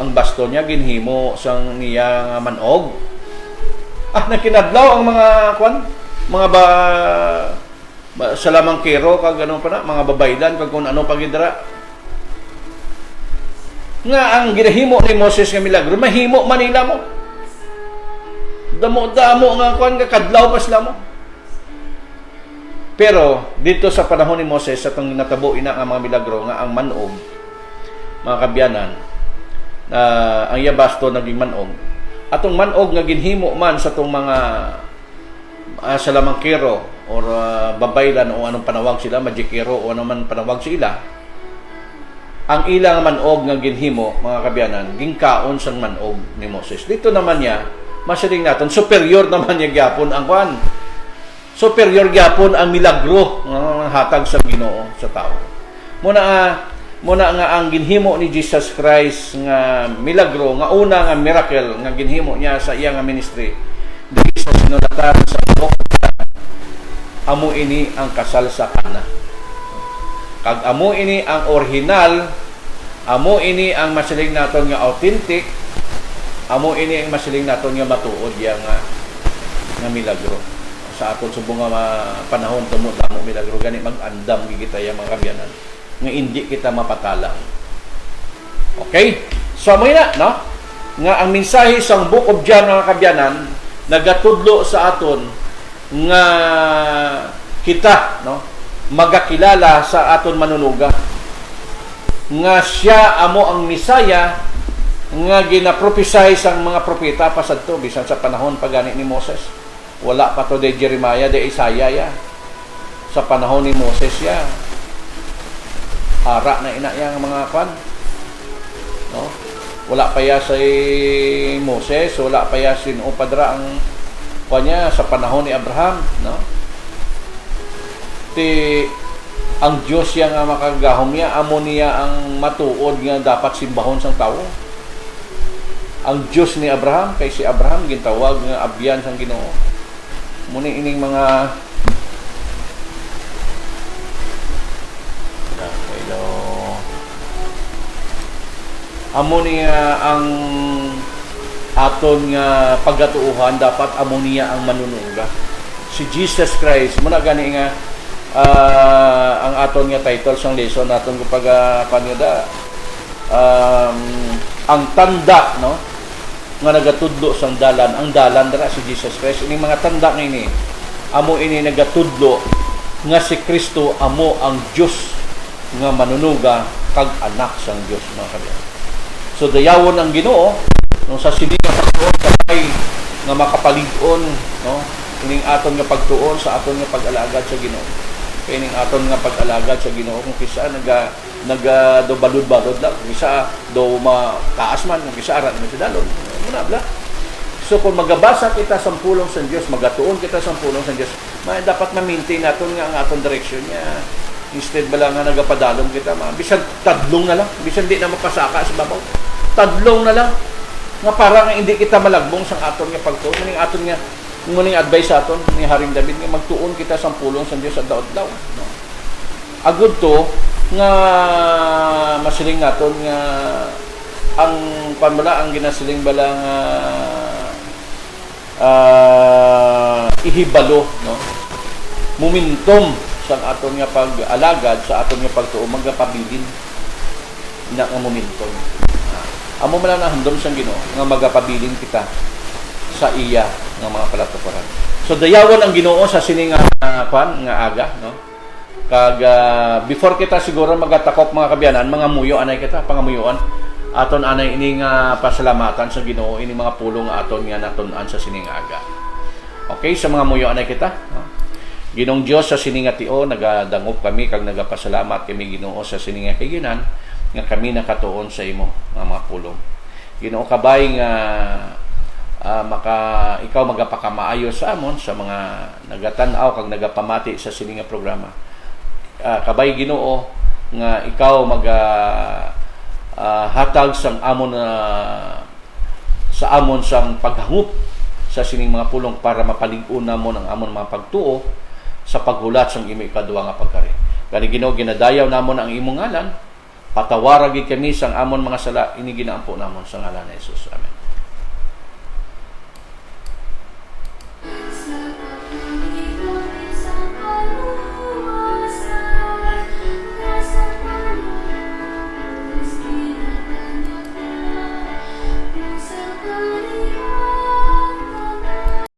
ang baston niya ginhimo sang niya manog. Nakinadlaw ang mga salamang kero kag ano pa na, mga babaylan kag kung ano pagidra. Nga ang ginahimo ni Moses nga milagro, mahimo Manila mo. Damo nga kadlaw pasla mo. Pero dito sa panahon ni Moses atong natabo ina nga mga milagro nga ang manog, mga kabyanan, ang yabasto naging manog. Atong manog nga ginhimo man sa tong mga salamangkero or babaylan o anong panawag sila, magikero o anong man panawag sila. Ang ilang manog nga ginhimo, mga kabyanan, gingkaon sang manog ni Moses. Dito naman niya, masiling natin, superior naman niya gyapon ang kwan. Superior gyapon ang milagro ng hatag sa Ginoo sa tao. Muna nga ang ginhimo ni Jesus Christ nga milagro, nga una nga miracle nga ginhimo niya sa iya nga ministry. Dili sa sinulatan sa book, amo ini ang kasal sa Kana. Kag amo ini ang original, amo ini ang masiling naton nga authentic, amo ini ang masiling naton nga matuod yang nga milagro. Sa aton subong nga panahon tumo damo milagro gani mag-andam gigita yang mga kabyanan nga hindi kita mapatalang. Okay? So amo na, no? Nga ang mensahe sang Book of John mga kabyanan nagatudlo sa aton nga kita, no? Magakilala sa aton manunuga nga siya amo ang Misaya nga ginaprophesy sang mga propeta pasadto bisan sa panahon pagani ni Moses. Wala pa to de Jeremiah, de Isaiah ya. Sa panahon ni Moses ya. Ara na ina yang mga kwan. No? Wala pa ya si Moses, wala pa ya sin padra ang kanya sa panahon ni Abraham, no? Ang Diyos siya nga makagahom niya, amo niya ang matuod nga dapat simbahon sang tao. Ang Diyos ni Abraham, kay si Abraham gintawag nga abyan sang Ginoo. muna ining mga hello. Amo niya ang aton nga pagatuuhan, dapat amo niya ang manunuga. Si Jesus Christ, muna gani nga ang aton nga title sang lesson naton kapag kanida ang tanda, no, nga nagatudlo sang dalan, ang dalan dara si Jesus Christ. Ini mga tanda ngini amo ini nagatudlo nga si Kristo amo ang Dios nga manunuga kag anak sang Dios, mga kabyan. So dayawon ang Ginoo no sa sininga pagtuon kay nga makapalig-on, no, ining aton nga pagtuon sa aton nga pag-alagad sa Ginoo. Kay ining aton nga pag-alagad sa Ginoo kung kisa naga do balud-balud lang, kisa do mataas man, kung kisa arat man sa dalon. Muna bla. So kung magabasa kita sa pulong sa Dios, magatuon kita sa pulong sa Dios, dapat ma-maintain naton nga ang aton direction niya. Instead ba lang nga nagapadalong kita, bisan tadlong na lang, bisan di na mapasaka sa babaw, tadlong na lang, nga para nga hindi kita malagbong sa aton nga pagtuon. Maning aton nga, muning advice sa aton ni Haring David nga magtuon kita sa pulong sa Dios sa daod-daw, no? Agud to nga masiling naton nga ang pamala ang ginasiling bala nga ihibalo, no, momentum sa aton nga pag-alagad, sa aton nga pagtuo, magapabilin na nga momentum. Amo man na handom sang Ginoo nga magapabilin kita sa iya nga mga palatuparan. So dayawon ang Ginoo sa sini nga nga aga, no. Kag before kita siguro magatakop, mga kabyanan, mga muyo anay kita pangamuyoan aton anay ini nga pasalamatan sa Ginoo, ini mga pulong aton nga natun-an sa sini nga aga. Okay, sa mga muyo anay kita, no? Ginong Dios sa sininga tio, nagadangop kami kag nagapasalamat kami Ginoo sa sininga kaginan nga kami nakatuon sa imo nga mga pulong. Ginoo kabay nga ikaw magapakamaayo sa amon sa mga nagatan-aw kag nagapamati sa sininga programa. Kabay Ginoo nga ikaw hatag sang amon sa amon sang paghangup sa sining mga pulong para mapalig-on namon ang amon mga pagtuo sa paghulat sang imo ikaduha nga pagkari. Kani Ginoo ginadayaw namon ang imong ngalan, patawarag gid kami sang amon mga sala, ini ginaampo namon sa ngalan ni Jesus. Amen. Sa